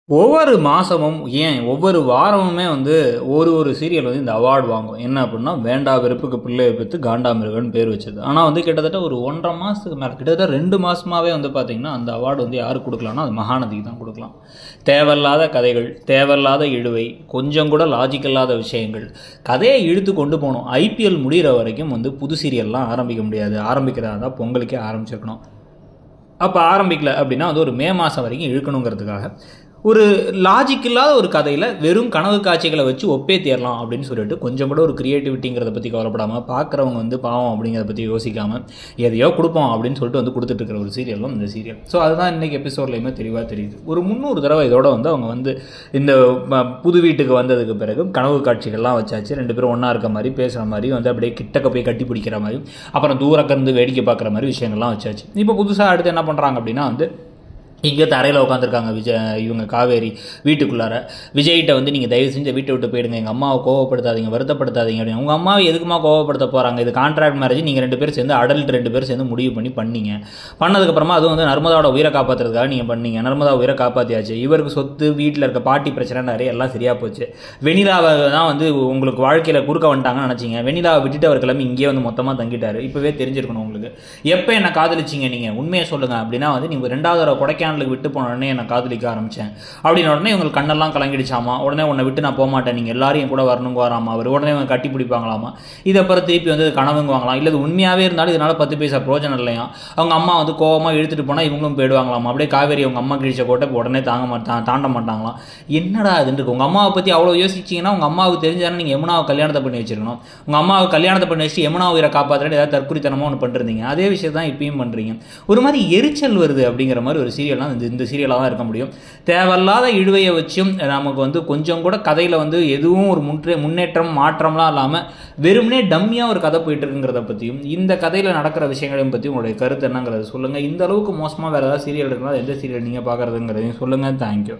ஒவ்வொரு மாசமும் ஏன் ஒவ்வொரு வாரமுமே வந்து ஒரு சீரியல் வந்து இந்த அவார்டு வாங்கும். என்ன அப்படின்னா, வேண்டா வெறுப்புக்கு பிள்ளையை பெற்று காண்டாமிருகன்னு பேர் வச்சது. ஆனால் வந்து கிட்டத்தட்ட ஒரு 1.5 மாதத்துக்கு மேலே, கிட்டத்தட்ட 2 மாதமாகவே வந்து பார்த்திங்கன்னா அந்த அவார்டு வந்து யாருக்கு கொடுக்கலாம்னா அது மகாநதிக்கு தான் கொடுக்கலாம். தேவையில்லாத கதைகள், தேவையில்லாத இழுவை, கொஞ்சம் கூட லாஜிக் இல்லாத விஷயங்கள், கதையை இழுத்து கொண்டு போகணும். ஐபிஎல் முடிகிற வரைக்கும் வந்து புது சீரியல்லாம் ஆரம்பிக்க முடியாது. ஆரம்பிக்கிறதா தான் பொங்கலுக்கே ஆரம்பிச்சிருக்கணும். அப்போ ஆரம்பிக்கல அப்படின்னா வந்து ஒரு மே மாதம் வரைக்கும் இழுக்கணுங்கிறதுக்காக ஒரு லாஜிக் இல்லாத ஒரு கதையில் வெறும் கனவு காட்சிகளை வச்சு ஒப்பே தேரலாம் அப்படின்னு சொல்லிட்டு கொஞ்சம் கூட ஒரு கிரியேட்டிவிட்டிங்கிறத பற்றி கவலைப்படாமல், பார்க்குறவங்க வந்து பாவம் அப்படிங்கிறத பற்றி யோசிக்காமல் எதையோ கொடுப்போம் அப்படின்னு சொல்லிட்டு வந்து கொடுத்துட்ருக்கிற ஒரு சீரியல் தான் இந்த சீரியல். ஸோ அதுதான் இன்றைக்கி எபிசோட்லையுமே தெளிவாக தெரியுது. ஒரு 300 தடவை இதோட வந்து அவங்க வந்து இந்த புது வீட்டுக்கு வந்ததுக்கு பிறகு கனவு காட்சிகள்லாம் வச்சாச்சு. 2 பேரும் ஒன்றா இருக்க மாதிரி, பேசுகிற மாதிரி, வந்து அப்படியே கிட்டக்க போய் கட்டி பிடிக்கிற மாதிரி, அப்புறம் தூரக்கருந்து வேடிக்கை பார்க்குற மாதிரி விஷயங்கள்லாம் வச்சாச்சு. இப்போ புதுசாக அடுத்து என்ன பண்ணுறாங்க அப்படின்னா வந்து இங்கே தரையில் உட்காந்துருக்காங்க இவங்க காவேரி வீட்டுக்குள்ளார. விஜய்கிட்ட வந்து நீங்கள் தயவு செஞ்சு வீட்டை விட்டு போயிடுங்க, எங்கள் அம்மாவை கோவப்படுத்தாதீங்க, வருத்தப்படுத்தாதீங்க அப்படின்னு. உங்கள் அம்மாவை எதுக்குமா கோவப்படுத்த போகிறாங்க? இது கான்ட்ராக்ட் மேரேஜ், நீங்கள் 2 பேரும் சேர்ந்து அடல்ட் 2 பேரும் சேர்ந்து முடிவு பண்ணீங்க. பண்ணதுக்கப்புறமா அதுவும் வந்து நர்மதாவோட உயிரை காப்பாற்றுறதுக்காக நீங்கள் பண்ணீங்க. நர்மதா உயிரை காப்பாற்றியாச்சு. இவருக்கு சொத்து, வீட்டில் இருக்க பாட்டி பிரச்சனை நிறைய எல்லாம் சரியாக போச்சு. வெண்ணிலாவை தான் வந்து உங்களுக்கு வாழ்க்கையில் குறுக்க வந்துட்டாங்கன்னு நினச்சிங்க. வெண்ணிலாவை விட்டுட்டு அவர் கிளம்பி இங்கேயே வந்து மொத்தமாக தங்கிட்டார். இப்போவே தெரிஞ்சிருக்கணும் உங்களுக்கு. எப்போ என்ன காதலிச்சிங்க நீங்கள், உண்மையை சொல்லுங்கள் அப்படின்னா வந்து நீங்கள் 2வது தடவை கொடைக்கானல் விட்டு போன உடனே என்னை காதலிக்க ஆரம்பித்தேன் அப்படின்னு உடனே இவங்களுக்கு கண்ணெல்லாம் கலங்கிடுச்சாமா. உடனே உன்னை விட்டு நான் போக மாட்டேன், நீங்கள் எல்லாரும் என் கூட வரணுங்க வராமா. அவர் உடனே இவங்க கட்டி பிடிப்பாங்களாமா. இதை அப்புறம் திருப்பி வந்து கனவுங்க வாங்கலாம். இல்லை உண்மையாகவே இருந்தாலும் இதனால் 10 பைசா பிரோஜனம் இல்லையா. அவங்க அம்மா வந்து கோவமாக இழுத்துட்டு போனால் இவங்களும் போயிடுவாங்களாமா. அப்படியே காவேரி அவங்க அம்மா கிழிச்ச கோட்டை உடனே தாண்ட மாட்டாங்களாம். என்னடா அதுன்னு உங்கள் அம்மாவை பற்றி அவ்வளோ யோசிச்சிங்கன்னா உங்கள் அம்மாவுக்கு தெரிஞ்சாலும் நீங்கள் யமுனாவை கல்யாணத்தை பண்ணி வச்சிருக்கணும். உங்கள் அம்மாவை கல்யாணத்தை பண்ணி வச்சு யமுனா உயிரை காப்பாற்றுறது ஏதாவது தற்குறித்தனமாக ஒன்று பண்ணிருந்தீங்க. அதே விஷயம் தான் இப்பயும் பண்ணுறீங்க. ஒரு மாதிரி எரிச்சல் வருது அப்படிங்கிற மாதிரி ஒரு சீரியல் இந்த சீரியலாக தான் இருக்க முடியும். தேவையில்லாத இழுவையை வச்சும் நமக்கு வந்து கொஞ்சம் கூட கதையில் வந்து எதுவும் ஒரு முன்னேற்றம் மாற்றம்லாம் இல்லாமல் வெறுமனே டம்மியாக ஒரு கதை போயிட்டு இருக்குங்கிறத பற்றியும், இந்த கதையில் நடக்கிற விஷயங்களையும் பற்றி உங்களுடைய கருத்து என்னங்கிறத சொல்லுங்கள். இந்த அளவுக்கு மோசமாக வேறு ஏதாவது சீரியல் இருக்குன்னா எந்த சீரியல் நீங்கள் பார்க்குறதுங்கிறதையும் சொல்லுங்கள். தேங்க்யூ.